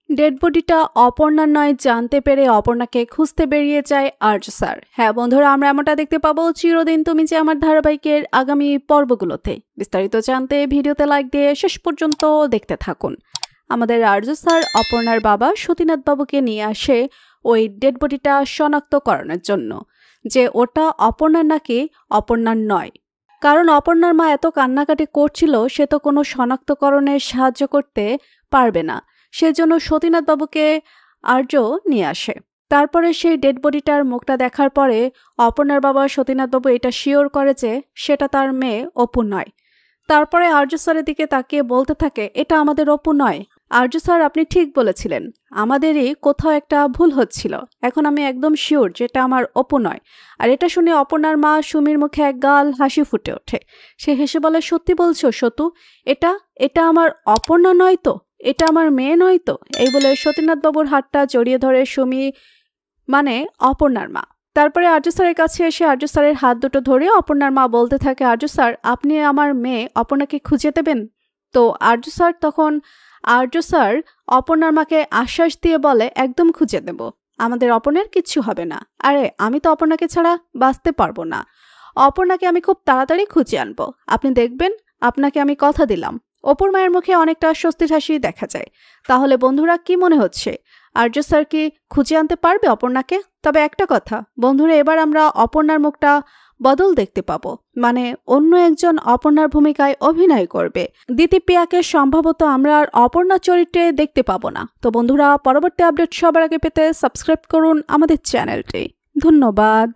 Dead বডিটা অপর্ণার নয় জানতে পেরে অপর্ণাকে খুঁজতে বেরিয়ে যায় আর্য স্যার। হ্যাঁ বন্ধুরা, আমরা এমনটা দেখতে পাবো চিরদিন তুমি যে আমার ধারাবাহিকের আগামী পর্বগুলোতে। বিস্তারিত জানতে ভিডিওতে লাইক দিয়ে শেষ পর্যন্ত দেখতে থাকুন। আমাদের আর্য স্যার অপর্ণার বাবা সতীনাথ বাবুকে নিয়ে আসে ওই ডেড বডিটা শনাক্তকরণের জন্য, যে ওটা অপর্ণার নাকি অপর্ণার নয়। কারণ অপর্ণার মা এত কান্নাকাটি করছিল, সে তো কোনো শনাক্তকরণে সাহায্য করতে পারবে না। সেজন্য সতীনাথ বাবুকে আর্য নিয়ে আসে। তারপরে সেই ডেড বডিটার মুখটা দেখার পরে অপর্ণার বাবা সতীনাথ বাবু এটা শিওর করে যে সেটা তার মেয়ে অপু নয়। তারপরে আর্য স্যারের দিকে তাকিয়ে বলতে থাকে, এটা আমাদের অপু নয়। আর্য স্যার, আপনি ঠিক বলেছিলেন, আমাদেরই কোথাও একটা ভুল হচ্ছিল। এখন আমি একদম শিওর যেটা আমার অপু নয়। আর এটা শুনে অপর্ণার মা সুমির মুখে এক গাল হাসি ফুটে ওঠে। সে হেসে বলে, সত্যি বলছো সতু? এটা আমার অপর্ণা নয় তো? এটা আমার মেয়ে নয় তো? এই বলে সতীনাথ বাবুর হাতটা জড়িয়ে ধরে সুমি, মানে অপর্ণার মা। তারপরে আর্য স্যারের কাছে এসে আর্য স্যারের হাত দুটো ধরে অপর্ণার মা বলতে থাকে, আর্য স্যার, আপনি আমার মেয়ে অপর্ণাকে খুঁজে দেবেন তো? আর্য স্যার অপর্ণার মাকে আশ্বাস দিয়ে বলে, একদম খুঁজে দেব, আমাদের অপর্ণার কিচ্ছু হবে না। আরে আমি তো অপর্ণাকে ছাড়া বাঁচতে পারবো না। অপর্ণাকে আমি খুব তাড়াতাড়ি খুঁজে আনবো, আপনি দেখবেন, আপনাকে আমি কথা দিলাম। অপুর মায়ের মুখে অনেকটা স্বস্তির হাসি দেখা যায়। তাহলে বন্ধুরা, কি মনে হচ্ছে, আর্য স্যার কি খুঁজে আনতে পারবে অপর্ণাকে? তবে একটা কথা বন্ধুরা, এবার আমরা অপর্ণার মুখটা বদল দেখতে পাবো, মানে অন্য একজন অপর্ণার ভূমিকায় অভিনয় করবে। দিতিপ্রিয়াকে সম্ভবত আমরা আর অপর্ণা চরিত্রে দেখতে পাবো না। তো বন্ধুরা, পরবর্তী আপডেট সবার আগে পেতে সাবস্ক্রাইব করুন আমাদের চ্যানেলটি। ধন্যবাদ।